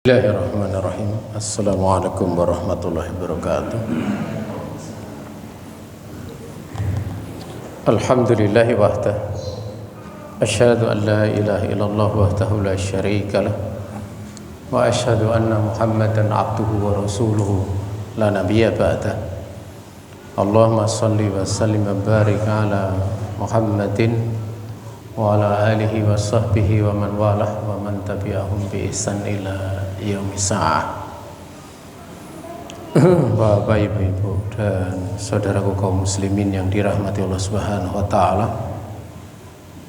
Bismillahirrahmanirrahim. Assalamualaikum warahmatullahi wabarakatuh. Alhamdulillahi wahdah. Asyhadu an la ilaha illallah wahdahu la syarika lah. Wa asyhadu anna Muhammadan abduhu wa rasuluhu la nabiyya ba'dah. Allahumma shalli wa sallim wa barik ala Muhammadin wa ala alihi wa sahbihi wa man walah wa man tabi'ahum bi ihsan ila yaumis sa'ah. Bapak, ibu-ibu dan saudaraku kaum muslimin yang dirahmati Allah Subhanahu wa taala,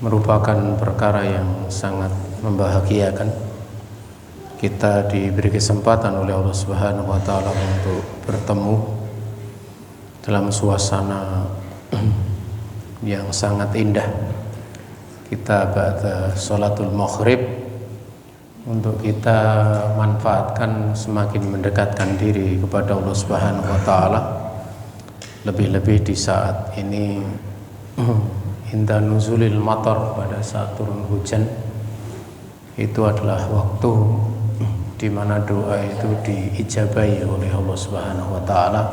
merupakan perkara yang sangat membahagiakan. Kita diberi kesempatan oleh Allah Subhanahu wa taala untuk bertemu dalam suasana yang sangat indah. Kita ba'da sholatul maghrib untuk kita manfaatkan semakin mendekatkan diri kepada Allah Subhanahu wa taala, lebih-lebih di saat ini inda nuzulil matar, pada saat turun hujan. Itu adalah waktu di mana doa itu diijabahi oleh Allah Subhanahu wa taala.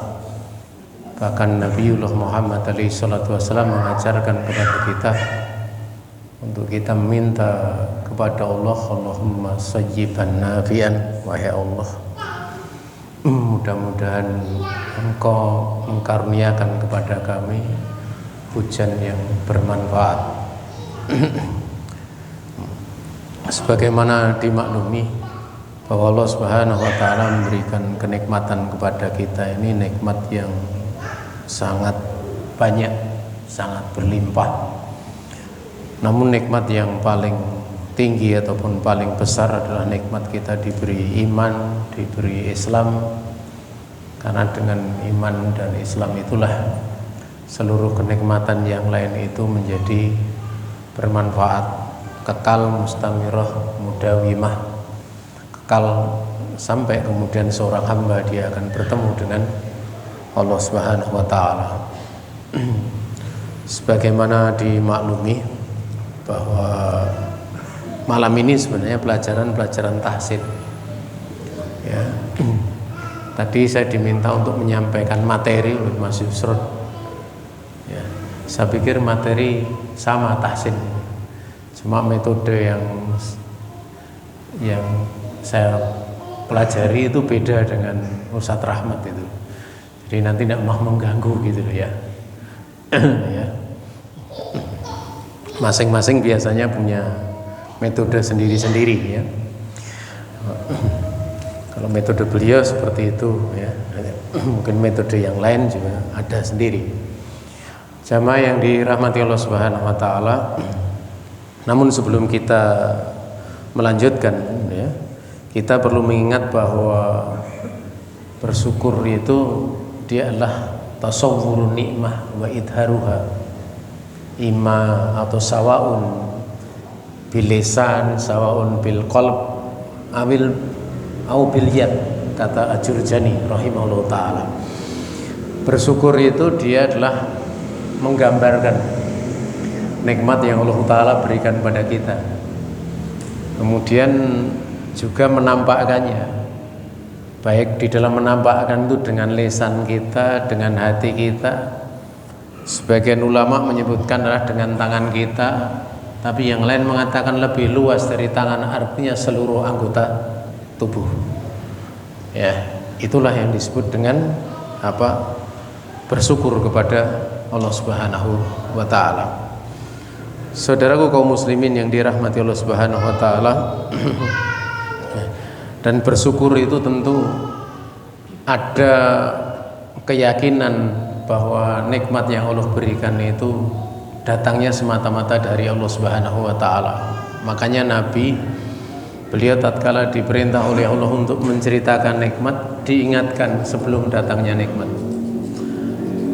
Bahkan Nabiullah Muhammad alaihi salatu wasallam mengajarkan kepada kita untuk kita meminta kepada Allah, Allahumma sayyiban nafi'an, wahai Allah, mudah-mudahan Engkau mengkaruniakan kepada kami hujan yang bermanfaat. Sebagaimana dimaklumi bahwa Allah Subhanahu wa taala memberikan kenikmatan kepada kita ini nikmat yang sangat banyak, sangat berlimpah. Namun nikmat yang paling tinggi ataupun paling besar adalah nikmat kita diberi iman, diberi Islam. Karena dengan iman dan Islam itulah seluruh kenikmatan yang lain itu menjadi bermanfaat, kekal, mustamirah, mudawimah, kekal sampai kemudian seorang hamba dia akan bertemu dengan Allah Subhanahu wa taala. Sebagaimana dimaklumi bahwa malam ini sebenarnya pelajaran tahsin. Ya. Tadi saya diminta untuk menyampaikan materi oleh Mas Yusron. Ya. Saya pikir materi sama tahsin, cuma metode yang saya pelajari itu beda dengan Ustadz Rahmat itu. Jadi nanti tidak mau mengganggu gitu loh ya. Ya. Masing-masing biasanya punya metode sendiri-sendiri ya. Kalau metode beliau seperti itu ya, mungkin metode yang lain juga ada sendiri. Jamaah yang dirahmati Allah Subhanahu wa taala, namun sebelum kita melanjutkan ya, kita perlu mengingat bahwa bersyukur itu dia adalah tasawwurun nikmah wa idharuha. Ima atau sawaun bilisan, sawaun bil qalb, au bil yad, kata Ajurjani rahimahullah ta'ala. Bersyukur itu dia adalah menggambarkan nikmat yang Allah ta'ala berikan pada kita, kemudian juga menampakkannya, baik di dalam menampakkan itu dengan lisan kita, dengan hati kita. Sebagian ulama menyebutkan adalah dengan tangan kita, tapi yang lain mengatakan lebih luas dari tangan, artinya seluruh anggota tubuh. Ya, itulah yang disebut dengan apa? Bersyukur kepada Allah Subhanahu wa taala. Saudaraku kaum muslimin yang dirahmati Allah Subhanahu wa taala, dan bersyukur itu tentu ada keyakinan bahwa nikmat yang Allah berikan itu datangnya semata-mata dari Allah Subhanahu wa taala. Makanya Nabi, beliau tatkala diperintah oleh Allah untuk menceritakan nikmat, diingatkan sebelum datangnya nikmat.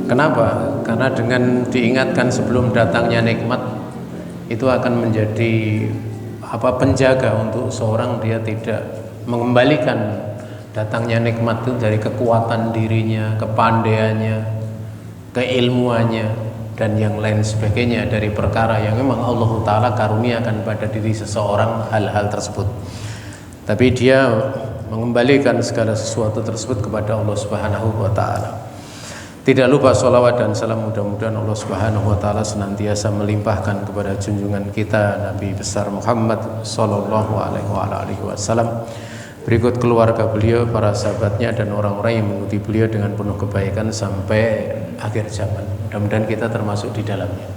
Kenapa? Karena dengan diingatkan sebelum datangnya nikmat itu akan menjadi penjaga untuk seorang, dia tidak mengembalikan datangnya nikmat itu dari kekuatan dirinya, kepandaiannya, keilmuannya, dan yang lain sebagainya dari perkara yang memang Allah Ta'ala karuniakan pada diri seseorang hal-hal tersebut. Tapi dia mengembalikan segala sesuatu tersebut kepada Allah Subhanahu wa taala. Tidak lupa sholawat dan salam mudah-mudahan Allah Subhanahu wa taala senantiasa melimpahkan kepada junjungan kita Nabi besar Muhammad sallallahu alaihi wasallam, berikut keluarga beliau, para sahabatnya dan orang-orang yang mengikuti beliau dengan penuh kebaikan sampai akhir zaman. Mudah-mudahan kita termasuk di dalamnya.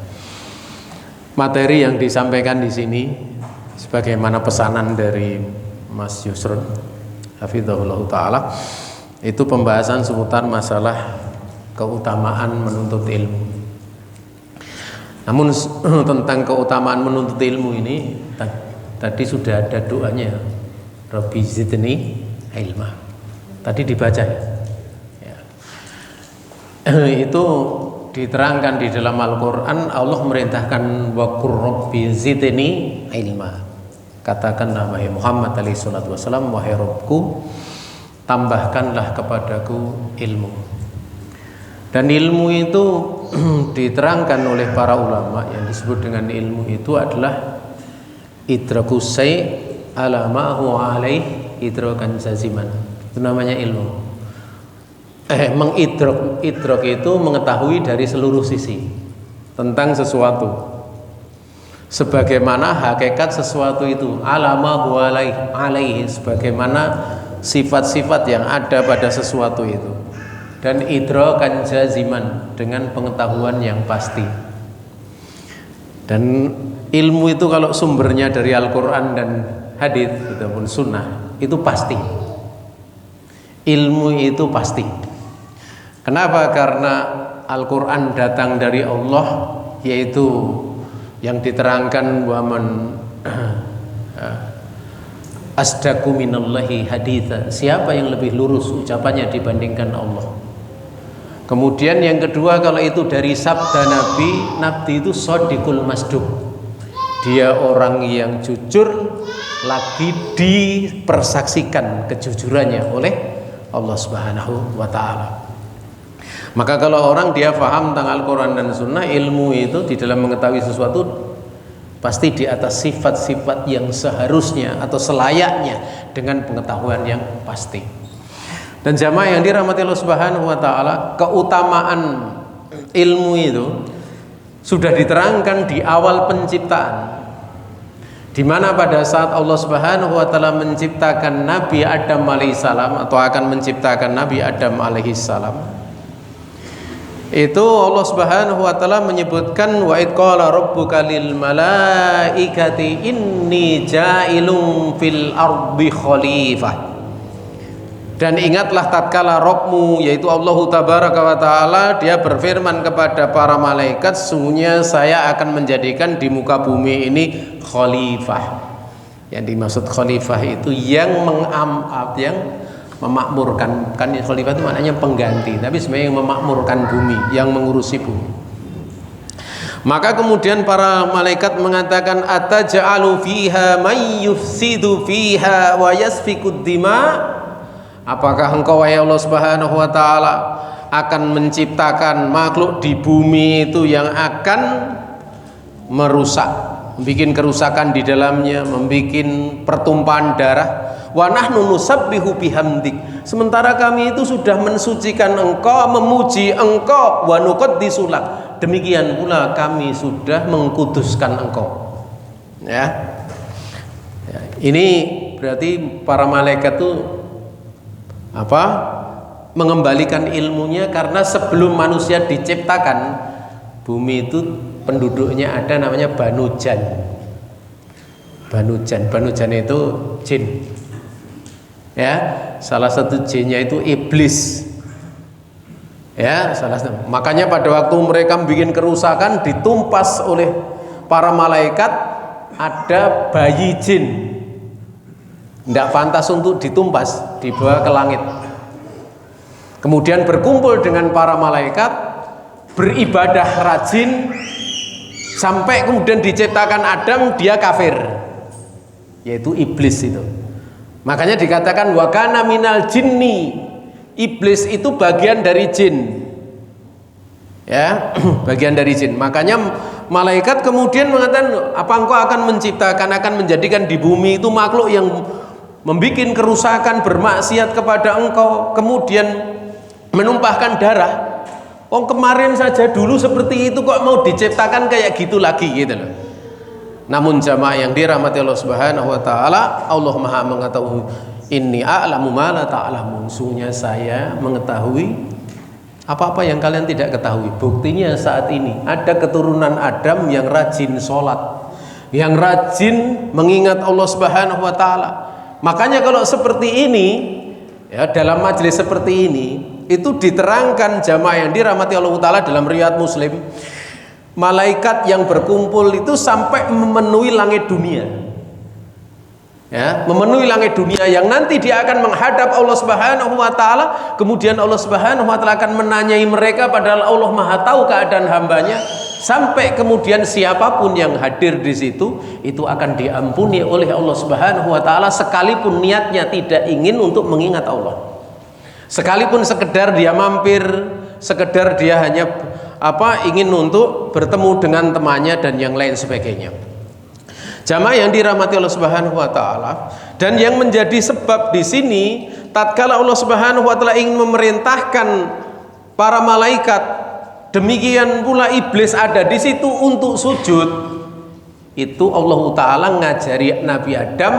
Materi yang disampaikan di sini sebagaimana pesanan dari Mas Yusrun hafizahullah taala, itu pembahasan seputar masalah keutamaan menuntut ilmu. Namun tentang keutamaan menuntut ilmu ini tadi sudah ada doanya, Rabbi zidni ilma. Tadi dibaca ya. Itu diterangkan di dalam Al-Quran. Allah merintahkan wa qur rabbi zidni ilma. Katakanlah wahai Muhammad alaihi salatu wasallam, wahai Rabbku, tambahkanlah kepadaku ilmu. Dan ilmu itu diterangkan oleh para ulama, yang disebut dengan ilmu itu adalah idrakus syai' ala ma huwa alaih idrakan jaziman. Itu namanya ilmu. Idrak itu mengetahui dari seluruh sisi tentang sesuatu, sebagaimana hakikat sesuatu itu, ala ma huwa alaih, sebagaimana sifat-sifat yang ada pada sesuatu itu. Dan idrakan jaziman, dengan pengetahuan yang pasti. Dan ilmu itu kalau sumbernya dari Al-Quran dan hadis ataupun sunnah, itu pasti. Ilmu itu pasti. Kenapa? Karena Al-Quran datang dari Allah, yaitu yang diterangkan waman asdaqu minallahi haditha, siapa yang lebih lurus ucapannya dibandingkan Allah. Kemudian yang kedua, kalau itu dari sabda Nabi itu shadiqul masduq, dia orang yang jujur lagi dipersaksikan kejujurannya oleh Allah Subhanahu wa taala. Maka kalau orang dia paham tentang Al-Quran dan Sunnah, ilmu itu di dalam mengetahui sesuatu pasti di atas sifat-sifat yang seharusnya atau selayaknya dengan pengetahuan yang pasti. Dan jamaah yang dirahmati Allah Subhanahu wa taala, keutamaan ilmu itu sudah diterangkan di awal penciptaan, di mana pada saat Allah Subhanahu wa taala menciptakan Nabi Adam alaihissalam atau akan menciptakan Nabi Adam alaihissalam, itu Allah Subhanahu wa taala menyebutkan wa id qala rabbuka lil malaikati inni ja'ilun fil ardi khalifah. Dan ingatlah tatkala Rabbmu, yaitu Allah Tabaraka wa taala, dia berfirman kepada para malaikat, sesungguhnya saya akan menjadikan di muka bumi ini khalifah. Yang dimaksud khalifah itu yang memakmurkan. Kan khalifah itu maknanya pengganti, tapi sebenarnya yang memakmurkan bumi, yang mengurusi bumi. Maka kemudian para malaikat mengatakan, ataj'alu fiha may yufsidu fiha wa yasfikud dima. Apakah engkau wahai Allah Subhanahu wa taala akan menciptakan makhluk di bumi itu yang akan merusak, membuat kerusakan di dalamnya, membuat pertumpahan darah. Wa nahnu nusabbihu bihamdik, sementara kami itu sudah mensucikan engkau, memuji engkau, wa nuqaddisu lak, demikian pula kami sudah mengkuduskan engkau. Ya. Ini berarti para malaikat itu mengembalikan ilmunya, karena sebelum manusia diciptakan, bumi itu penduduknya ada namanya Banu Jan. Banu Jan itu jin. Ya, salah satu jinnya itu iblis. Ya, makanya pada waktu mereka bikin kerusakan, ditumpas oleh para malaikat, ada bayi jin. Tidak pantas untuk ditumpas, dibawa ke langit. Kemudian berkumpul dengan para malaikat, beribadah rajin, sampai kemudian diciptakan Adam, dia kafir, yaitu iblis itu. Makanya dikatakan wa kana minal jinni, iblis itu bagian dari jin. Ya, bagian dari jin. Makanya malaikat kemudian mengatakan, apa engkau akan menciptakan, akan menjadikan di bumi itu makhluk yang membikin kerusakan, bermaksiat kepada engkau, kemudian menumpahkan darah. Kemarin saja dulu seperti itu, kok mau diciptakan kayak gitu lagi gitu loh. Namun jamaah yang dirahmati Allah Subhanahu wa taala, Allah Maha mengetahui, inni a'lamu ma la ta'lamun. Sungguhnya saya mengetahui apa-apa yang kalian tidak ketahui. Buktinya saat ini ada keturunan Adam yang rajin sholat, yang rajin mengingat Allah Subhanahu wa taala. Makanya kalau seperti ini, ya, dalam majelis seperti ini, itu diterangkan jamaah yang dirahmati Allah taala dalam riwayat Muslim, malaikat yang berkumpul itu sampai memenuhi langit dunia, ya, memenuhi langit dunia, yang nanti dia akan menghadap Allah Subhanahu wa taala. Kemudian Allah Subhanahu wa taala akan menanyai mereka, padahal Allah Maha tahu keadaan hambanya, sampai kemudian siapapun yang hadir di situ itu akan diampuni oleh Allah Subhanahu wa taala, sekalipun niatnya tidak ingin untuk mengingat Allah, sekalipun sekedar dia mampir, sekedar dia hanya ingin untuk bertemu dengan temannya dan yang lain sebagainya. Jamaah yang dirahmati Allah Subhanahu wa taala, dan yang menjadi sebab di sini tatkala Allah Subhanahu wa taala ingin memerintahkan para malaikat, demikian pula iblis ada di situ untuk sujud, itu Allah taala ngajari Nabi Adam,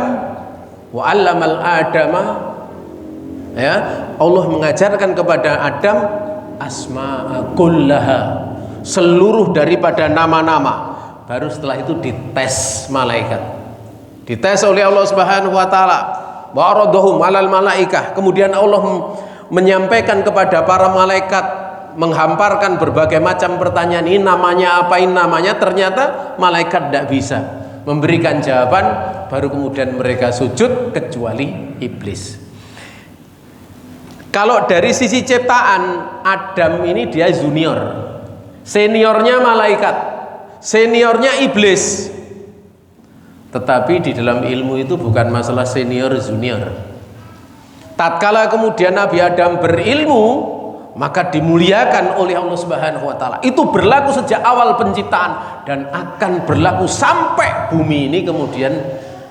wa 'allamal adama, ya, Allah mengajarkan kepada Adam asma'a kullaha, seluruh daripada nama-nama. Baru setelah itu dites malaikat, dites oleh Allah Subhanahu wa taala, wa aradhum 'alal malaikah. Kemudian Allah menyampaikan kepada para malaikat, menghamparkan berbagai macam pertanyaan, ini namanya apa, ini namanya. Ternyata malaikat tidak bisa memberikan jawaban. Baru kemudian mereka sujud, kecuali iblis. Kalau dari sisi ciptaan, Adam ini dia junior, seniornya malaikat, seniornya iblis. Tetapi di dalam ilmu itu bukan masalah senior junior. Tatkala kemudian Nabi Adam berilmu, maka dimuliakan oleh Allah Subhanahu wa taala. Itu berlaku sejak awal penciptaan dan akan berlaku sampai bumi ini kemudian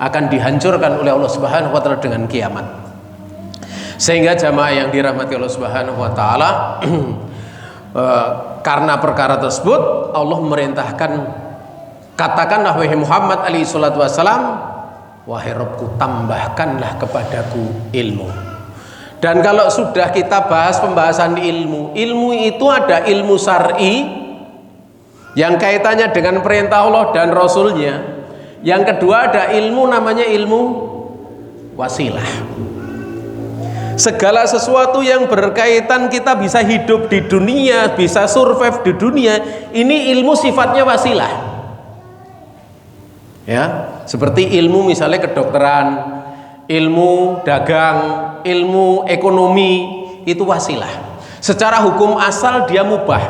akan dihancurkan oleh Allah Subhanahu wa taala dengan kiamat. Sehingga jamaah yang dirahmati Allah Subhanahu wa taala, karena perkara tersebut Allah memerintahkan, katakanlah wahai Muhammad alaihi salatu wasalam, wahai Rabbku, tambahkanlah kepadaku ilmu. Dan kalau sudah kita bahas pembahasan ilmu, ilmu itu ada ilmu syar'i yang kaitannya dengan perintah Allah dan Rasulnya. Yang kedua ada ilmu namanya ilmu wasilah. Segala sesuatu yang berkaitan kita bisa hidup di dunia, bisa survive di dunia, ini ilmu sifatnya wasilah. Ya, seperti ilmu misalnya kedokteran, ilmu dagang, ilmu ekonomi, itu wasilah. Secara hukum asal dia mubah,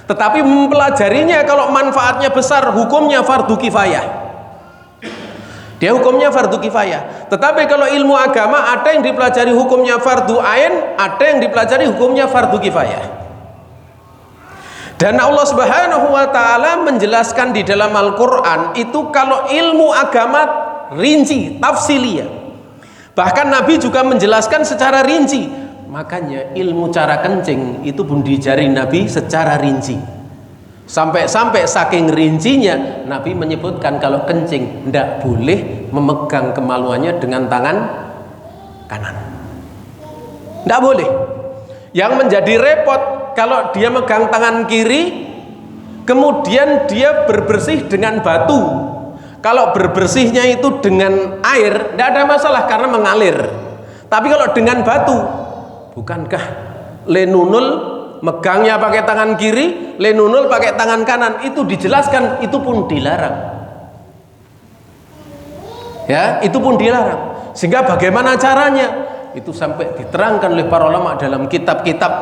tetapi mempelajarinya kalau manfaatnya besar, hukumnya fardu kifayah. Dia hukumnya fardu kifayah. Tetapi kalau ilmu agama ada yang dipelajari hukumnya fardu ain, ada yang dipelajari hukumnya fardu kifayah. Dan Allah Subhanahu wa taala menjelaskan di dalam Al-Qur'an itu kalau ilmu agama rinci, tafsiliyah. Bahkan Nabi juga menjelaskan secara rinci. Makanya ilmu cara kencing itu pun diajari Nabi secara rinci. Sampai-sampai saking rincinya Nabi menyebutkan kalau kencing tidak boleh memegang kemaluannya dengan tangan kanan, tidak boleh. Yang menjadi repot kalau dia megang tangan kiri, kemudian dia berbersih dengan batu. Kalau berbersihnya itu dengan air tidak ada masalah karena mengalir. Tapi kalau dengan batu, bukankah lenunul megangnya pakai tangan kiri, lenunul pakai tangan kanan, itu dijelaskan, itu pun dilarang. Ya, itu pun dilarang. Sehingga bagaimana caranya? Itu sampai diterangkan oleh para ulama dalam kitab-kitab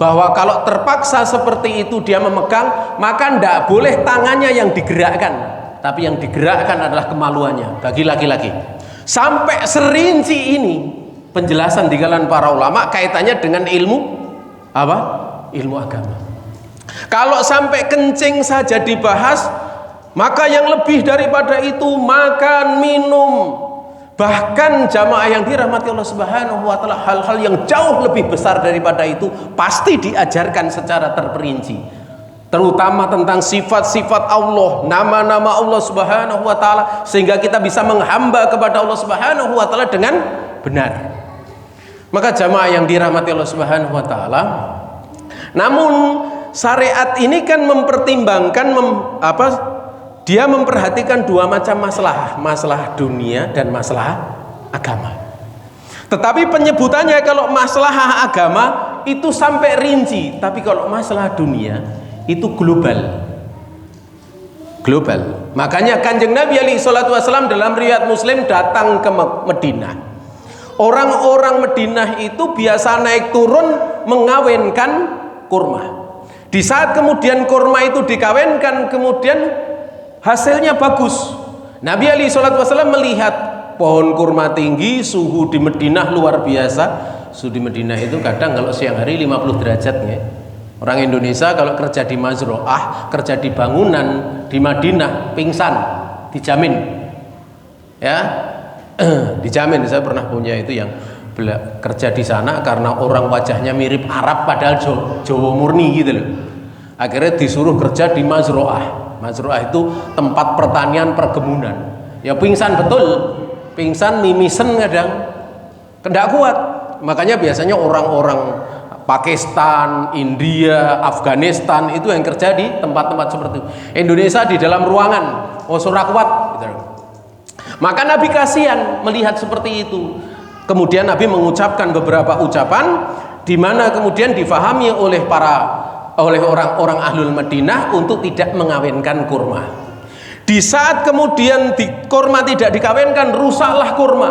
bahwa kalau terpaksa seperti itu dia memegang, maka tidak boleh tangannya yang digerakkan, tapi yang digerakkan adalah kemaluannya bagi laki-laki. Sampai serinci ini penjelasan di kalangan para ulama kaitannya dengan ilmu apa? Ilmu agama. Kalau sampai kencing saja dibahas, maka yang lebih daripada itu makan, minum, Bahkan jamaah yang dirahmati Allah Subhanahu wa taala, hal-hal yang jauh lebih besar daripada itu pasti diajarkan secara terperinci, terutama tentang sifat-sifat Allah, nama-nama Allah Subhanahu wa taala, sehingga kita bisa menghamba kepada Allah Subhanahu wa taala dengan benar. Maka jamaah yang dirahmati Allah Subhanahu wa taala, namun syariat ini kan mempertimbangkan dia memperhatikan dua macam masalah, masalah dunia dan masalah agama. Tetapi penyebutannya kalau masalah agama itu sampai rinci, tapi kalau masalah dunia itu global. Global. Makanya Kanjeng Nabi alaihi salatu wasallam dalam riwayat Muslim datang ke Madinah. Orang-orang Madinah itu biasa naik turun mengawinkan kurma. Di saat kemudian kurma itu dikawinkan, kemudian hasilnya bagus. Nabi alaihi salatu wasallam melihat pohon kurma tinggi, suhu di Madinah luar biasa. Suhu di Madinah itu kadang kalau siang hari 50 derajat ya. Orang Indonesia kalau kerja di mazroah, kerja di bangunan di Madinah pingsan, dijamin. Ya. Dijamin. Saya pernah punya itu yang kerja di sana karena orang wajahnya mirip Arab padahal Jawa murni gitu loh. Akhirnya disuruh kerja di mazroah. Mazru'ah itu tempat pertanian perkebunan. Ya pingsan betul, pingsan mimisen kadang, tidak kuat. Makanya biasanya orang-orang Pakistan, India, Afghanistan itu yang kerja di tempat-tempat seperti itu. Indonesia di dalam ruangan, surah kuat. Gitu. Maka Nabi kasihan melihat seperti itu. Kemudian Nabi mengucapkan beberapa ucapan, di mana kemudian difahami oleh orang-orang ahlul Madinah untuk tidak mengawinkan kurma. Di saat kemudian kurma tidak dikawinkan, rusaklah kurma.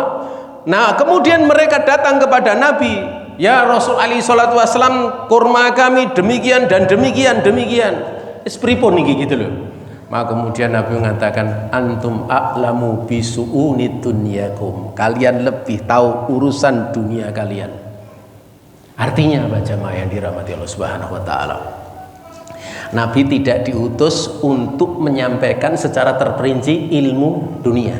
Nah kemudian mereka datang kepada Nabi, ya Rasul alaihi salatu wasallam, kurma kami demikian dan demikian. Pripun niki gitu loh. Maka kemudian Nabi mengatakan, antum a'lamu bisu'uni dunyakum, kalian lebih tahu urusan dunia kalian. Artinya apa jamaah yang dirahmati Allah Subhanahu wa taala? Nabi tidak diutus untuk menyampaikan secara terperinci ilmu dunia.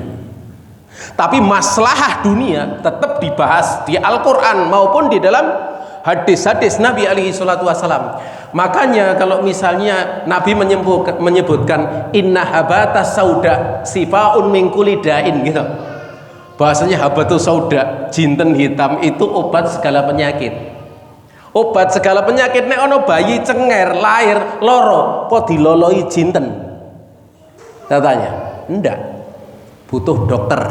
Tapi maslahah dunia tetap dibahas di Al-Qur'an maupun di dalam hadis-hadis Nabi alaihi salatu wasallam. Makanya kalau misalnya Nabi menyebutkan inna habatas sauda sifaun min kulli da'in gitu. Bahasanya habatus sauda, jinten hitam itu obat segala penyakit. Obat segala penyakit. Nek ono bayi cenger lahir loro kok diloloi jinten? Katanya enggak, butuh dokter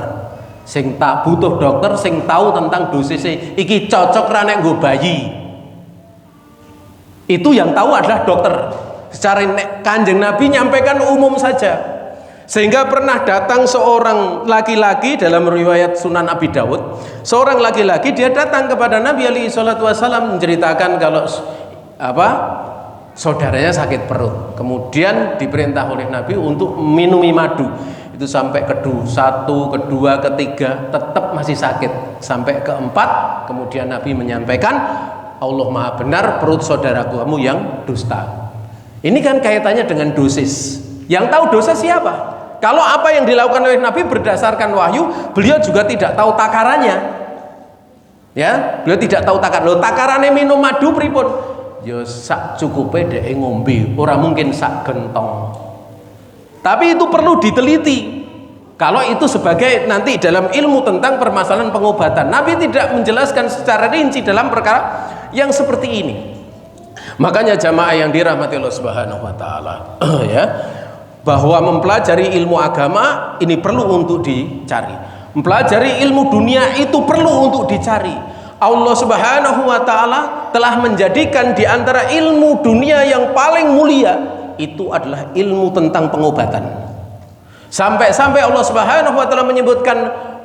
sing butuh dokter sing tahu tentang dosisnya iki cocok ra nek nggo bayi. Itu yang tahu adalah dokter. Secara Kanjeng Nabi nyampaikan umum saja. Sehingga pernah datang seorang laki-laki dalam riwayat Sunan Abi Dawud, seorang laki-laki dia datang kepada Nabi alaihi salatu wasallam menceritakan kalau saudaranya sakit perut. Kemudian diperintah oleh Nabi untuk minumi madu. Itu sampai satu, kedua, ketiga tetap masih sakit. Sampai keempat kemudian Nabi menyampaikan, Allah Maha benar, perut saudaraku kamu yang dusta. Ini kan kaitannya dengan dosis. Yang tahu dosis siapa? Kalau apa yang dilakukan oleh Nabi berdasarkan wahyu, beliau juga tidak tahu takarannya. Ya, beliau tidak tahu takaran. Loh, takarannya minum madu pripun? Ya sak cukupe dhek ngombe, ora mungkin sak gentong. Tapi itu perlu diteliti. Kalau itu sebagai nanti dalam ilmu tentang permasalahan pengobatan, Nabi tidak menjelaskan secara rinci dalam perkara yang seperti ini. Makanya jamaah yang dirahmati Allah Subhanahu wa taala, ya, bahwa mempelajari ilmu agama ini perlu untuk dicari. Mempelajari ilmu dunia itu perlu untuk dicari. Allah Subhanahu wa taala telah menjadikan di antara ilmu dunia yang paling mulia itu adalah ilmu tentang pengobatan. Sampai-sampai Allah Subhanahu wa taala menyebutkan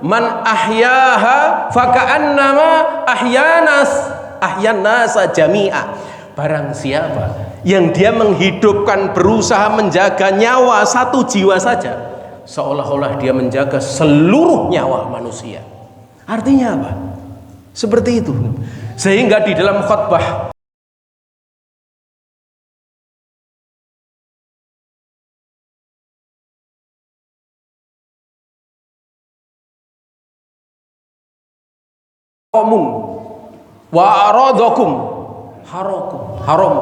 man ahyaha faka'annama ahyanasa jami'a. Barang siapa yang dia menghidupkan, berusaha menjaga nyawa satu jiwa saja, seolah-olah dia menjaga seluruh nyawa manusia. Artinya apa? Seperti itu. Sehingga di dalam khutbah haramun wa aradakum haram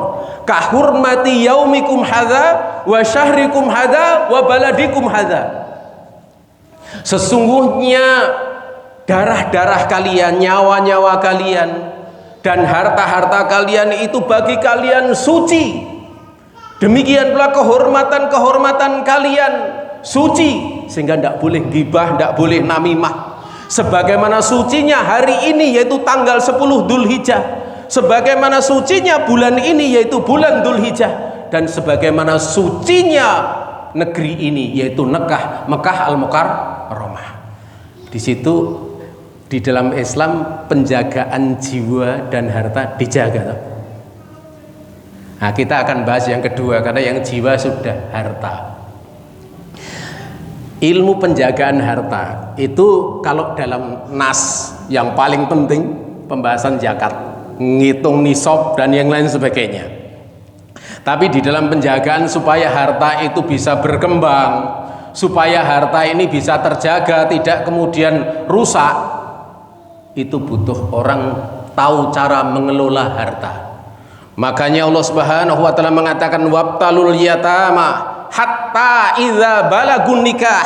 ka hurmati yaumikum hadza wa syahrikum hadza wa baladikum hadza. Sesungguhnya darah-darah kalian, nyawa-nyawa kalian dan harta-harta kalian itu bagi kalian suci. Demikian pula kehormatan-kehormatan kalian suci, sehingga tidak boleh gibah, tidak boleh namimah. Sebagaimana sucinya hari ini yaitu tanggal 10 Dzulhijjah, sebagaimana sucinya bulan ini yaitu bulan Dzulhijjah, dan sebagaimana sucinya negeri ini yaitu Mekah Al-Mukarramah. Di situ di dalam Islam penjagaan jiwa dan harta dijaga. Nah, kita akan bahas yang kedua karena yang jiwa sudah, harta. Ilmu penjagaan harta itu kalau dalam nas yang paling penting pembahasan zakat, ngitung nisab dan yang lain sebagainya. Tapi di dalam penjagaan supaya harta itu bisa berkembang, supaya harta ini bisa terjaga, tidak kemudian rusak, itu butuh orang tahu cara mengelola harta. Makanya Allah Subhanahu wa taala mengatakan wabtalul yatama hatta idza balagun nikah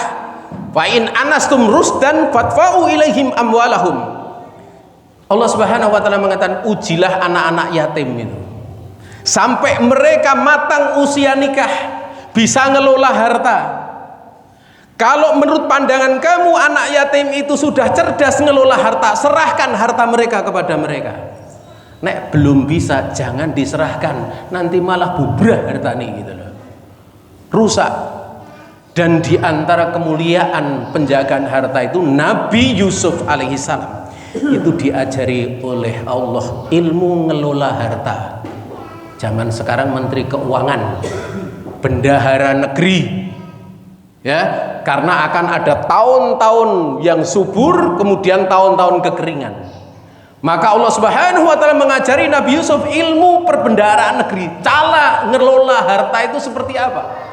fa in anastum rusdan fatfa'u ilaihim amwalahum. Allah Subhanahu wa taala mengatakan ujilah anak-anak yatim itu sampai mereka matang usia nikah, bisa ngelola harta. Kalau menurut pandangan kamu anak yatim itu sudah cerdas ngelola harta, serahkan harta mereka kepada mereka. Nek belum bisa jangan diserahkan, nanti malah bubrah harta ini gitu loh, rusak. Dan diantara kemuliaan penjagaan harta itu Nabi Yusuf alaihissalam itu diajari oleh Allah ilmu ngelola harta. Zaman sekarang menteri keuangan, bendahara negeri, ya, karena akan ada tahun-tahun yang subur kemudian tahun-tahun kekeringan. Maka Allah Subhanahu wa taala mengajari Nabi Yusuf ilmu perbendaharaan negeri, cara ngelola harta itu seperti apa.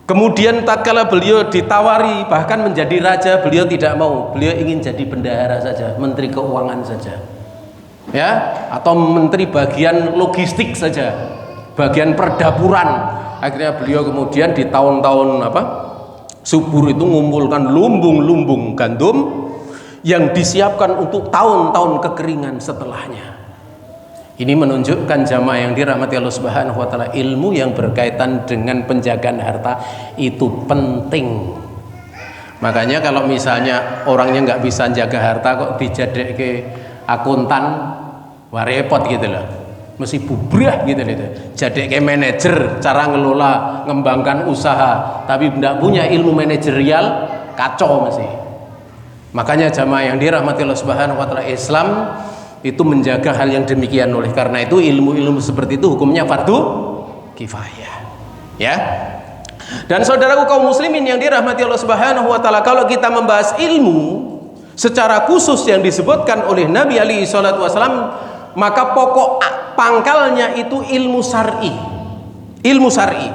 Kemudian tatkala beliau ditawari bahkan menjadi raja, beliau tidak mau. Beliau ingin jadi bendahara saja, menteri keuangan saja, ya, atau menteri bagian logistik saja, bagian perdapuran. Akhirnya beliau kemudian di tahun-tahun subur itu mengumpulkan lumbung-lumbung gandum yang disiapkan untuk tahun-tahun kekeringan setelahnya. Ini menunjukkan jamaah yang dirahmati Allah Subhanahu wa taala, ilmu yang berkaitan dengan penjagaan harta itu penting. Makanya kalau misalnya orangnya nggak bisa jaga harta kok dijadek ke akuntan, wah repot gitu loh, mesti bubrah gitu loh. Jadek ke manajer, cara ngelola, ngembangkan usaha, tapi tidak punya ilmu manajerial, kacau mesti. Makanya jamaah yang dirahmati Allah Subhanahu wa taala, Islam itu menjaga hal yang demikian. Oleh karena itu ilmu-ilmu seperti itu hukumnya fardu kifayah, ya. Dan saudaraku kaum muslimin yang dirahmati Allah Subhanahu wa taala, kalau kita membahas ilmu secara khusus yang disebutkan oleh Nabi alaihi salatu wasallam, maka pokok pangkalnya itu ilmu syar'i. Ilmu syar'i.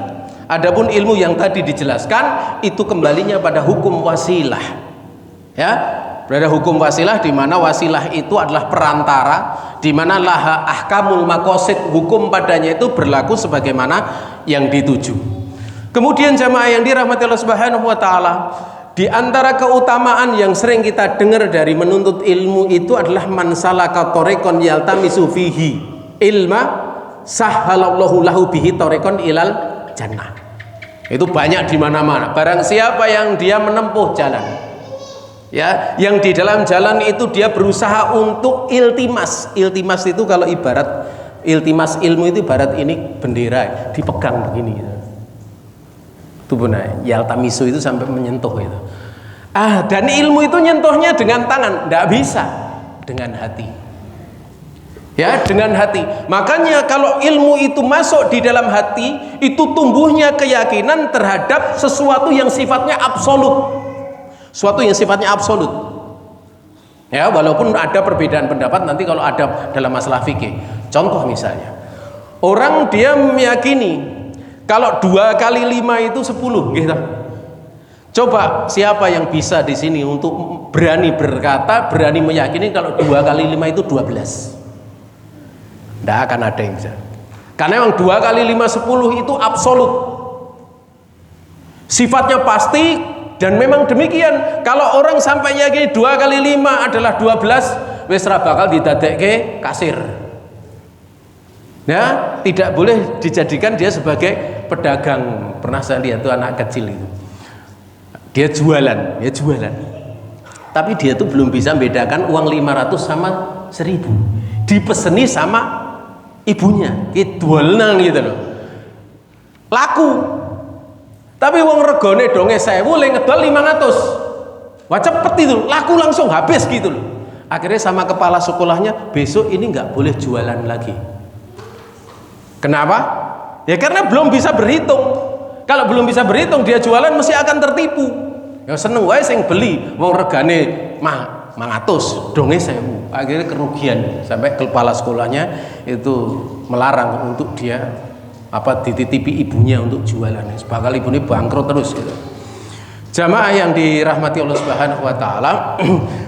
Adapun ilmu yang tadi dijelaskan itu kembalinya pada hukum wasilah. Ya, berada hukum wasilah di mana wasilah itu adalah perantara, di mana laha ahkamul maqasid, hukum padanya itu berlaku sebagaimana yang dituju. Kemudian jamaah yang dirahmati Allah Subhanahu wa taala, di antara keutamaan yang sering kita dengar dari menuntut ilmu itu adalah man salaka tariqan yaltamisu fihi ilma sahhalallahu lahu bihi tariqan ilal jannah. Itu banyak di mana-mana. Barang siapa yang dia menempuh jalan, ya, yang di dalam jalan itu dia berusaha untuk iltimas. Iltimas itu kalau ibarat iltimas ilmu itu ibarat ini bendera dipegang begini gitu. Itu benar, yaltamisu itu sampai menyentuh itu. Dan ilmu itu nyentuhnya dengan tangan, tidak bisa, dengan hati. Ya, dengan hati. Makanya kalau ilmu itu masuk di dalam hati, itu tumbuhnya keyakinan terhadap sesuatu yang sifatnya absolut. Suatu yang sifatnya absolut. Ya, walaupun ada perbedaan pendapat nanti kalau ada dalam masalah fikih. Contoh misalnya, orang dia meyakini kalau 2 kali 5 itu 10 gitu. Coba siapa yang bisa di sini untuk berani berkata, berani meyakini kalau 2 kali 5 itu 12? Tidak akan ada yang bisa. Karena memang 2 kali 5 10 itu absolut. Sifatnya pasti dan memang demikian. Kalau orang sampai yakini 2 kali 5 adalah 12, wis ra bakal didadekke kasir. Ya, tidak boleh dijadikan dia sebagai pedagang. Pernah saya lihat tuh anak kecil itu. Dia jualan, ya jualan. Tapi dia tuh belum bisa membedakan uang 500 sama 1000. Dipeseni sama ibunya, kidolnan gitu loh. Laku. Tapi uang regone donge 1000 le ngedol 500. Wah cepet itu, laku langsung habis gitu loh. Akhirnya sama kepala sekolahnya, besok ini nggak boleh jualan lagi. Kenapa? Ya karena belum bisa berhitung. Kalau belum bisa berhitung dia jualan mesti akan tertipu. Ya seneng wae sing beli, wong regane mah 100, donge 1000. Akhirnya kerugian sampai kepala sekolahnya itu melarang untuk dia dititipi ibunya untuk jualan. Bakal ibunya bangkrut terus gitu. Jamaah yang dirahmati Allah Subhanahu wa taala,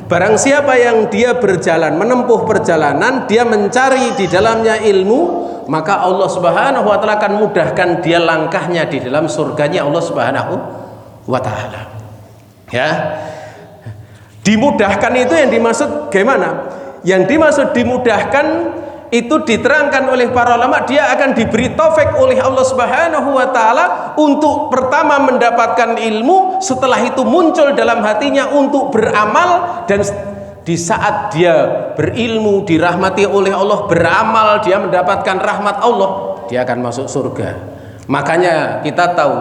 barang siapa yang dia berjalan menempuh perjalanan, dia mencari di dalamnya ilmu, maka Allah Subhanahu wa taala akan mudahkan dia langkahnya di dalam surganya Allah Subhanahu wa taala. Ya. Dimudahkan itu yang dimaksud gimana? Yang dimaksud dimudahkan itu diterangkan oleh para ulama, dia akan diberi taufik oleh Allah Subhanahu wa taala untuk pertama mendapatkan ilmu, setelah itu muncul dalam hatinya untuk beramal, dan di saat dia berilmu, dirahmati oleh Allah, beramal, dia mendapatkan rahmat Allah, dia akan masuk surga. Makanya kita tahu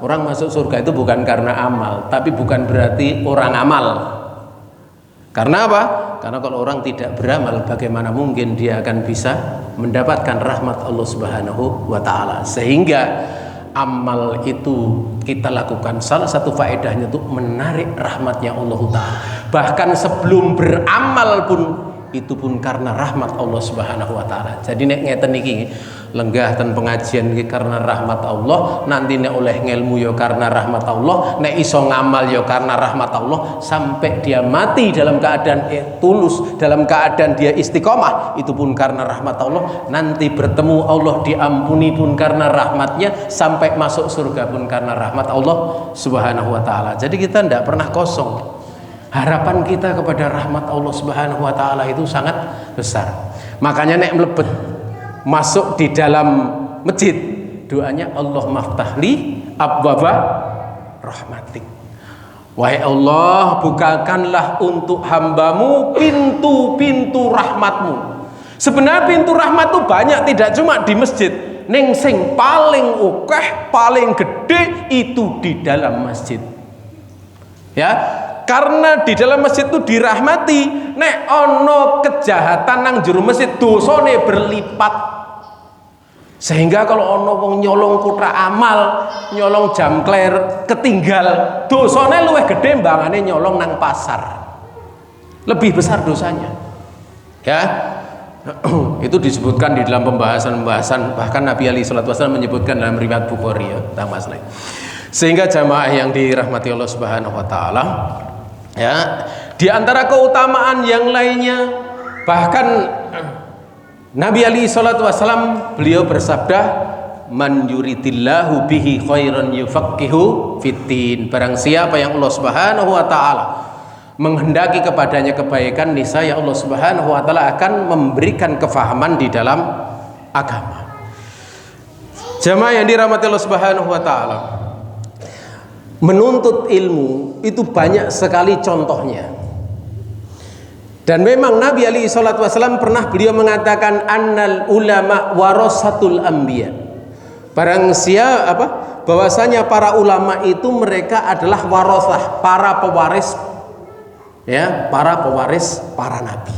orang masuk surga itu bukan karena amal, tapi bukan berarti orang amal. Karena apa? Karena kalau orang tidak beramal, bagaimana mungkin dia akan bisa mendapatkan rahmat Allah Subhanahu wa taala. Sehingga amal itu kita lakukan, salah satu faedahnya untuk menarik rahmatnya Allah taala. Bahkan sebelum beramal pun itu pun karena rahmat Allah Subhanahu wa taala. Jadi nek ngeten iki lenggah ten pengajian iki karena rahmat Allah, nanti nek oleh ngelmu ya karena rahmat Allah, nek iso ngamal ya karena rahmat Allah, sampai dia mati dalam keadaan tulus, dalam keadaan dia istiqomah, itu pun karena rahmat Allah, nanti bertemu Allah diampuni pun karena rahmatnya, sampai masuk surga pun karena rahmat Allah Subhanahu wa taala. Jadi kita tidak pernah kosong. Harapan kita kepada rahmat Allah Subhanahu wa taala itu sangat besar. Makanya nek mlebet masuk di dalam masjid, doanya Allah maftahli abwaba rahmatik. Wahai Allah, bukakanlah untuk hambamu pintu-pintu rahmatmu. Sebenarnya pintu rahmat itu banyak, tidak cuma di masjid. Ning sing paling akeh, paling gede itu di dalam masjid. Ya, karena di dalam masjid itu dirahmati. Nek ono kejahatan nang jero masjid, dosane berlipat. Sehingga kalau ono wong nyolong kotak amal, nyolong jam kler ketinggal, dosane luwih gede mbangane nyolong nang pasar. Lebih besar dosanya. Ya. Itu disebutkan di dalam pembahasan-pembahasan, bahkan Nabi alaihi salatu wasallam menyebutkan dalam riwayat Bukhari ya, tentang masalah. Sehingga jamaah yang dirahmati Allah Subhanahu wa taala, ya, di antara keutamaan yang lainnya, bahkan Nabi alaihi salatu wasallam beliau bersabda, man yuridillahu bihi khairan yufaqihu fiddin. Barang siapa yang Allah Subhanahu wa taala menghendaki kepadanya kebaikan, niscaya Allah Subhanahu wa taala akan memberikan kefahaman di dalam agama. Jamaah yang dirahmati Allah Subhanahu wa taala, menuntut ilmu itu banyak sekali contohnya. Dan memang Nabi alaihi salatu wasallam pernah beliau mengatakan annal ulama warasatul anbiya. Barang siapa bahwasanya para ulama itu mereka adalah warasah, para pewaris, ya, para pewaris para nabi.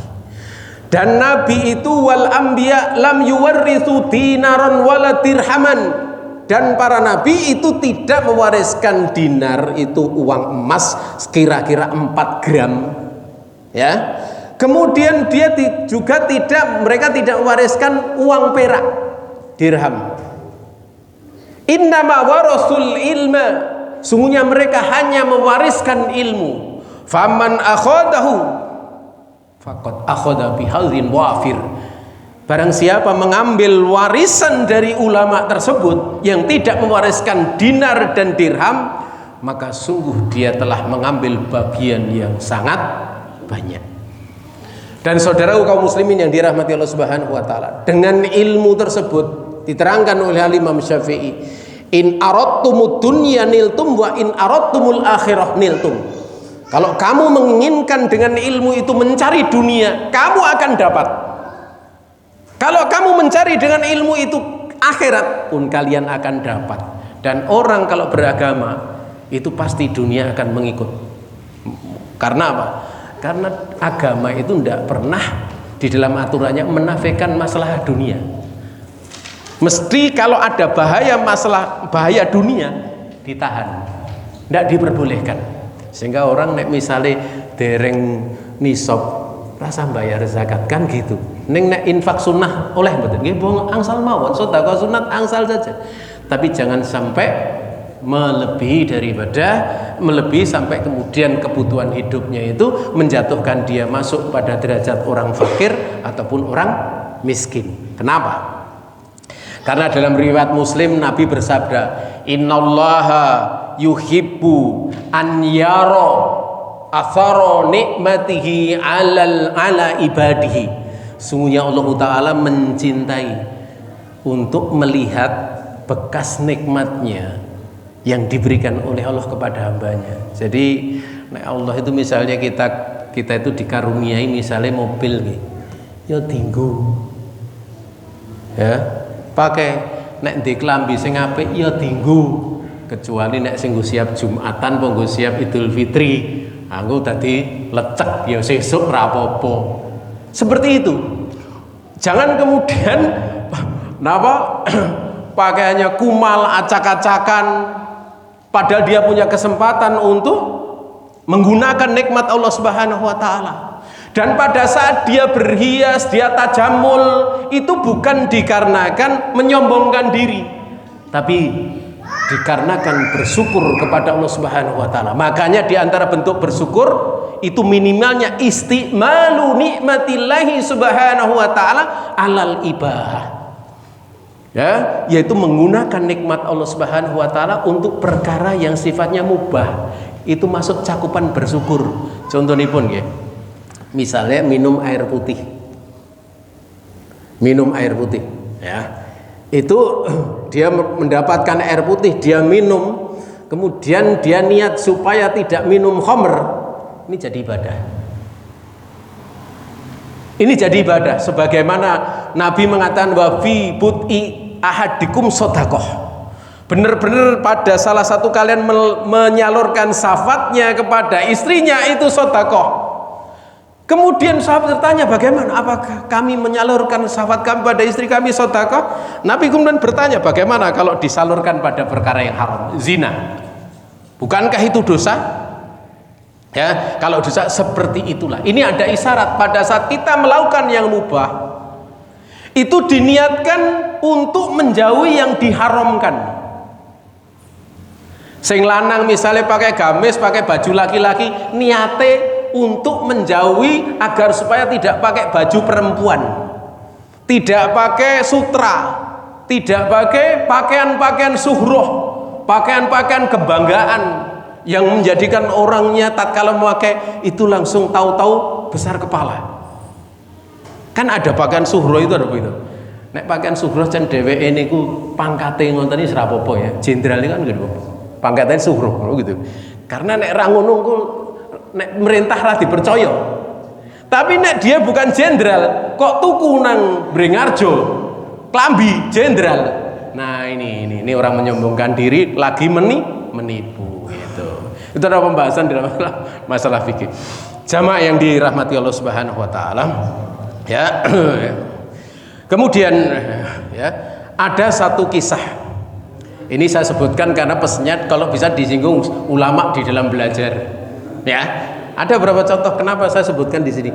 Dan nabi itu wal anbiya lam yuwarrithu dinaran wala dirhaman. Dan para nabi itu tidak mewariskan dinar, itu uang emas kira-kira 4 gram, ya. Kemudian mereka tidak mewariskan uang perak, dirham. Innama warasul ilma, sungguhnya mereka hanya mewariskan ilmu. Faman akhadahu faqad akhadha bihadzin wafir. Barang siapa mengambil warisan dari ulama tersebut yang tidak mewariskan dinar dan dirham, maka sungguh dia telah mengambil bagian yang sangat banyak. Dan saudaraku kaum muslimin yang dirahmati Allah Subhanahu wa taala, dengan ilmu tersebut diterangkan oleh Imam Syafi'i, in aradtumud dunya niltum wa in aradtumul akhirah niltum. Kalau kamu menginginkan dengan ilmu itu mencari dunia, kamu akan dapat. Kalau kamu mencari dengan ilmu itu akhirat pun kalian akan dapat. Dan orang kalau beragama itu pasti dunia akan mengikut. Karena apa? Karena agama itu tidak pernah di dalam aturannya menafikan masalah dunia. Mesti kalau ada bahaya dunia ditahan, tidak diperbolehkan. Sehingga orang nek misalnya dereng nisab rasa bayar zakat kan gitu. Ning nek infak sunnah oleh mboten nggih bong angsal mawon, sedekah sunat angsal saja. Tapi jangan sampai melebihi sampai kemudian kebutuhan hidupnya itu menjatuhkan dia masuk pada derajat orang fakir ataupun orang miskin. Kenapa? Karena dalam riwayat Muslim Nabi bersabda, innallaha yuhibbu an yara athara nikmatihi ala ibadihi. Sungguhnya Allah Ta'ala mencintai untuk melihat bekas nikmatnya yang diberikan oleh Allah kepada hambanya. Jadi Allah itu misalnya kita itu dikaruniai misalnya mobil nih, ya tinggu ya pakai nek di klambi sing apik ya tinggu, kecuali nek sing siap Jumatan ponggo siap Idul Fitri aku tadi lecek ya sesuk rapopo. Seperti itu. Jangan kemudian pakaiannya kumal, acak-acakan, padahal dia punya kesempatan untuk menggunakan nikmat Allah Subhanahu wa taala. Dan pada saat dia berhias, dia tajamul, itu bukan dikarenakan menyombongkan diri, tapi dikarenakan bersyukur kepada Allah Subhanahu wa taala. Makanya di antara bentuk bersyukur itu minimalnya istimalu nikmatillahi subhanahu wa ta'ala alal ibah, ya, yaitu menggunakan nikmat Allah Subhanahu wa ta'ala untuk perkara yang sifatnya mubah. Itu masuk cakupan bersyukur. Contohnya pun ya, misalnya minum air putih ya, itu dia mendapatkan air putih, dia minum, kemudian dia niat supaya tidak minum khamr. Ini jadi ibadah. Ini jadi ibadah. Sebagaimana Nabi mengatakan wa fi bud'i ahadikum shadaqah. Benar-benar pada salah satu kalian menyalurkan syahwatnya kepada istrinya itu shadaqah. Kemudian sahabat bertanya, bagaimana? Apakah kami menyalurkan syahwat kami pada istri kami shadaqah? Nabi kemudian bertanya, bagaimana kalau disalurkan pada perkara yang haram, zina? Bukankah itu dosa? Ya, kalau dosa seperti itulah. Ini ada isyarat pada saat kita melakukan yang mubah itu diniatkan untuk menjauhi yang diharamkan. Sing lanang misalnya pakai gamis, pakai baju laki-laki, niate untuk menjauhi agar supaya tidak pakai baju perempuan, tidak pakai sutra, tidak pakai pakaian-pakaian suhroh, pakaian-pakaian kebanggaan yang menjadikan orangnya tatkala memakai itu langsung tahu-tahu besar kepala. Kan ada pakaian suhro itu, ada begitu. Nek pakaian suhro can dheweke niku pangkate ngoten iki ora apa-apa ya. Jenderal iki kan gitu. Pangkatnya suhro gitu. Karena nek ra ngono ku nek merintah ra dipercaya. Tapi nek dia bukan jenderal, kok tuku nang Bringharjo klambi jenderal. Nah, ini orang menyombongkan diri lagi menipu. Itu adalah pembahasan dalam masalah fikih. Jamaah yang dirahmati Allah Subhanahu wa taala, ya. Kemudian ya, ada satu kisah. Ini saya sebutkan karena pesannya kalau bisa disinggung ulama di dalam belajar. Ya. Ada beberapa contoh kenapa saya sebutkan di sini.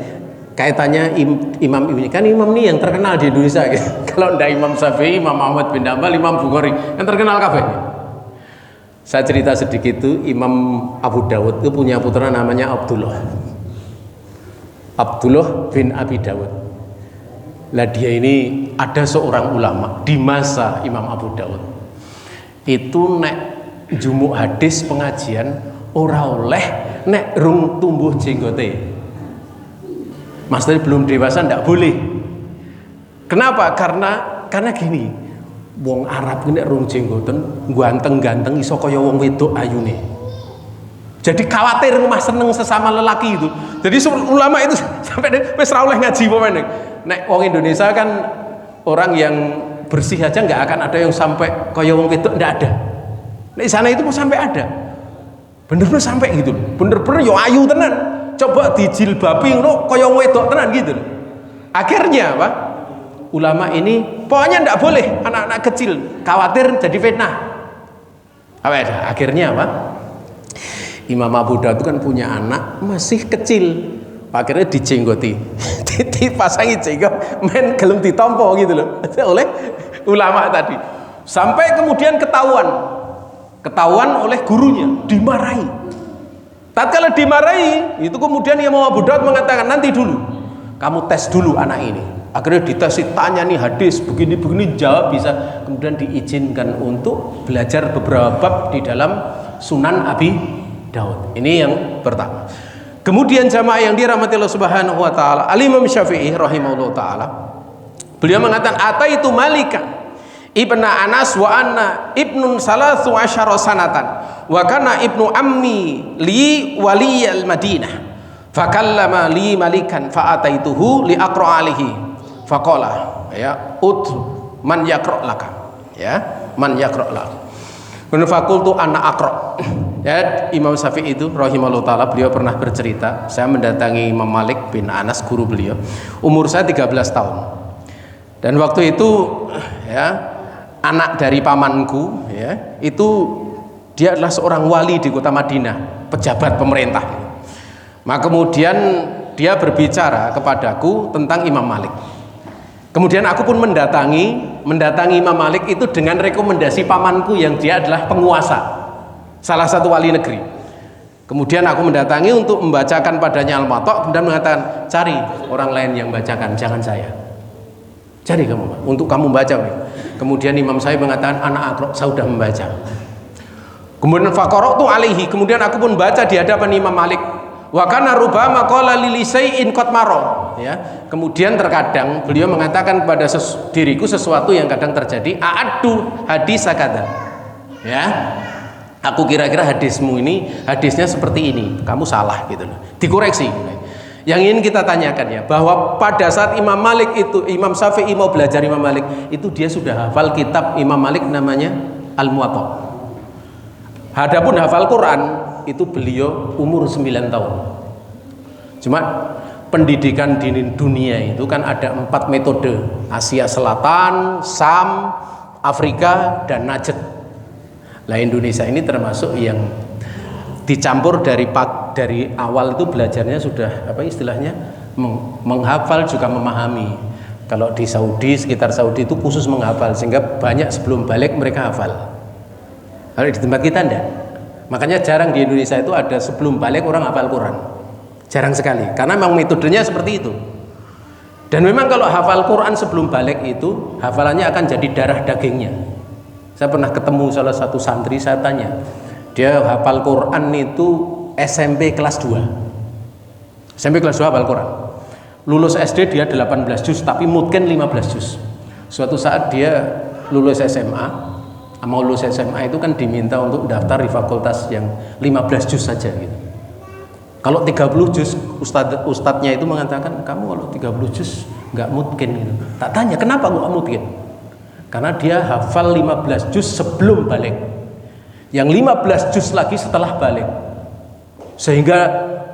Kaitannya imam ini kan imam ini yang terkenal di Indonesia gitu. Kalau ndak Imam Syafi'i, Imam Ahmad bin Hanbal, Imam Bukhari yang terkenal kabeh. Saya cerita sedikit itu, Imam Abu Dawud itu punya putra namanya Abdullah bin Abi Dawud. Lah dia ini ada seorang ulama di masa Imam Abu Dawud. Itu nek jumuk hadis pengajian ora oleh nek rung tumbuh jenggote. Maksudnya belum dewasa ndak boleh. Kenapa? Karena gini. Wong Arab ini rung jenggoten ganteng-ganteng iso kaya wong wedok ayune. Jadi khawatir rumah seneng sesama lelaki itu. Jadi ulama itu sampai wis ra oleh ngaji pemene. Nek wong Indonesia kan orang yang bersih aja nggak akan ada yang sampai kaya wong wedok, ndak ada. Nek sana itu mau sampai ada. Bener-bener sampai gitu. Bener-bener yo ayu tenan. Coba dijilbabi ngono kaya wong wedok tenan gitu. Akhirnya apa? Ulama ini pokoknya ndak boleh anak-anak kecil, khawatir jadi fitnah. Akhirnya apa? Imam Abu Dawud kan punya anak masih kecil, akhirnya dijenggoti, dipasangi jenggot, men gelem ditompo gitu loh oleh ulama tadi. Sampai kemudian ketahuan oleh gurunya, dimarahi. Tatkala dimarahi, itu kemudian Imam Abu Dawud mengatakan, nanti dulu, kamu tes dulu anak ini. Akhirnya dites, tanya nih hadis begini jawab bisa, kemudian diizinkan untuk belajar beberapa bab di dalam Sunan Abi Daud. Ini yang pertama. Kemudian jamaah yang dirahmati Allah Subhanahu wa taala, Al-Imam Syafi'i rahimahullah taala, beliau mengatakan ataitu Malika ibna Anas wa anna ibnun salasu asyara sanatan wa kana ibnu ammi li waliyal Madinah fakallama li malikan fa ataituhu li aqra alihi faqala ya man yaqra laka, ya man yaqra laka. Fakultu anak aqra. Ya, Imam Syafi'i itu rahimahullah taala, beliau pernah bercerita, saya mendatangi Imam Malik bin Anas, guru beliau. Umur saya 13 tahun. Dan waktu itu ya, anak dari pamanku ya, itu dia adalah seorang wali di kota Madinah, pejabat pemerintah. Maka kemudian dia berbicara kepadaku tentang Imam Malik. Kemudian aku pun mendatangi Imam Malik itu dengan rekomendasi pamanku yang dia adalah penguasa, salah satu wali negeri. Kemudian aku mendatangi untuk membacakan padanya Al-Muwatta, kemudian mengatakan, cari orang lain yang bacakan, jangan saya. Cari kamu, untuk kamu baca. Kemudian Imam saya mengatakan, anak akro, saya sudah membaca. Kemudian faqara'tu alaihi, kemudian aku pun baca di hadapan Imam Malik. Wa kana rubama qala li syai'in qad maro, ya. Kemudian terkadang beliau mengatakan kepada diriku sesuatu yang kadang terjadi, a'addu hadis sakada. Ya. Aku kira-kira hadismu ini hadisnya seperti ini, kamu salah gitu loh. Dikoreksi. Yang ingin kita tanyakan ya, bahwa pada saat Imam Malik itu, Imam Syafi'i mau belajar Imam Malik, itu dia sudah hafal kitab Imam Malik namanya Al-Muwatta. Adapun hafal Quran itu beliau umur 9 tahun. Cuma pendidikan di dunia itu kan ada 4 metode, Asia Selatan, Sam, Afrika, dan Najd. Nah, Indonesia ini termasuk yang dicampur dari awal itu belajarnya sudah apa istilahnya menghafal juga memahami. Kalau di Saudi, sekitar Saudi itu khusus menghafal, sehingga banyak sebelum balik mereka hafal. Kalau di tempat kita enggak. Makanya jarang di Indonesia itu ada sebelum balik orang hafal Quran, jarang sekali, karena memang metodenya seperti itu. Dan memang kalau hafal Quran sebelum balik itu hafalannya akan jadi darah dagingnya. Saya pernah ketemu salah satu santri, saya tanya, dia hafal Quran itu SMP kelas 2. SMP kelas 2 hafal Quran. Lulus SD dia 18 juz, tapi mungkin 15 juz. Suatu saat dia lulus SMA, mau lulus SMA itu kan diminta untuk daftar di fakultas yang 15 juz saja gitu. Kalau 30 juz, ustadznya itu mengatakan, kamu kalau 30 juz nggak mungkin gitu. Tak tanya, kenapa nggak mungkin? Karena dia hafal 15 juz sebelum balik, yang 15 juz lagi setelah balik. Sehingga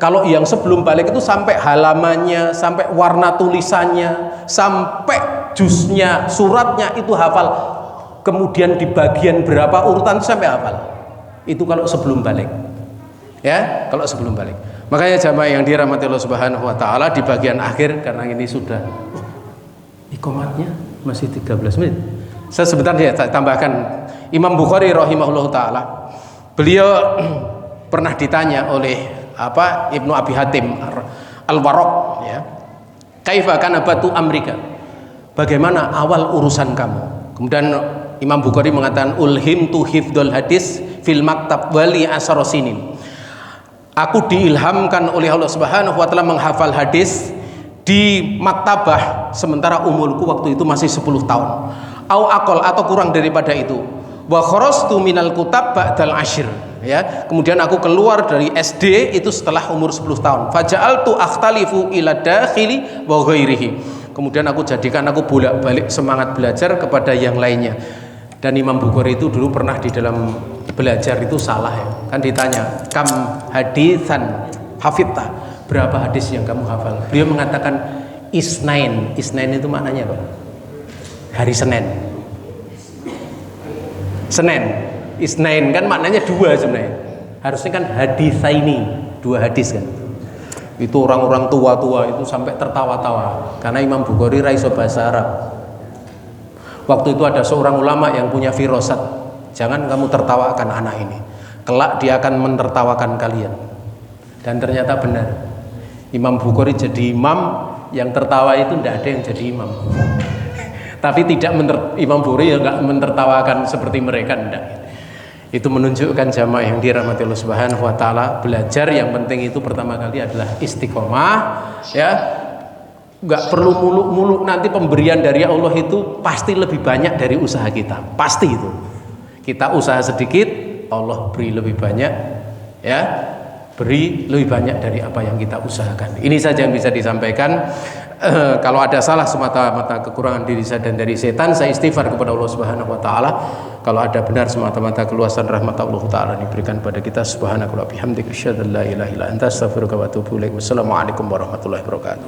kalau yang sebelum balik itu sampai halamannya, sampai warna tulisannya, sampai juznya, suratnya itu hafal. Kemudian di bagian berapa urutan sampai hafal. Itu kalau sebelum balik. Ya, kalau sebelum balik. Makanya jamaah yang dirahmati Allah Subhanahu wa taala, di bagian akhir, karena ini sudah iqamatnya masih 13 menit. Saya sebentar ya tambahkan, Imam Bukhari rahimahullah taala Beliau pernah ditanya oleh Ibnu Abi Hatim Al-Warraq, ya, kaifa kana batu amrika, bagaimana awal urusan kamu? Kemudian Imam Bukhari mengatakan ulhimtu hifdzul hadis fil maktab wali asarosinin, aku diilhamkan oleh Allah Subhanahu wa taala menghafal hadis di maktabah sementara umurku waktu itu masih 10 tahun, au aqol atau kurang daripada itu. Wa kharastu minal kutab ba'dal ashir, ya, kemudian aku keluar dari SD itu setelah umur 10 tahun. Faja'altu akhtalifu ila dakhili wa ghairihi, kemudian aku jadikan aku bolak-balik semangat belajar kepada yang lainnya. Dan Imam Bukhari itu dulu pernah di dalam belajar itu salah, ya, kan ditanya kam hadisan hafidta, berapa hadis yang kamu hafal? Beliau mengatakan isnain. Isnain itu maknanya apa? Hari Senin. Senin, isnain kan maknanya 2 sebenarnya. Harusnya kan hadisaini, 2 hadis kan. Itu orang-orang tua-tua itu sampai tertawa-tawa karena Imam Bukhari raiso bahasa Arab. Waktu itu ada seorang ulama yang punya firasat, jangan kamu tertawakan anak ini, kelak dia akan menertawakan kalian. Dan ternyata benar. Imam Bukhari jadi imam, yang tertawa itu tidak ada yang jadi imam. Tapi Imam Bukhari ya nggak mentertawakan seperti mereka, enggak. Itu menunjukkan jamaah yang dirahmati Allah Subhanahu wa taala, belajar yang penting itu pertama kali adalah istiqomah, ya. Nggak perlu muluk-muluk, nanti pemberian dari Allah itu pasti lebih banyak dari usaha kita. Pasti itu. Kita usaha sedikit, Allah beri lebih banyak, ya. Beri lebih banyak dari apa yang kita usahakan. Ini saja yang bisa disampaikan. Kalau ada salah semata-mata kekurangan diri saya dan dari setan, saya istighfar kepada Allah Subhanahu wa taala. Kalau ada benar semata-mata keluasan rahmat Allah taala diberikan pada kita. Subhanaka wa bihamdika asyhadu an la ilaha illa anta astaghfiruka wa atubu ilaik. Wassalamualaikum warahmatullahi wabarakatuh.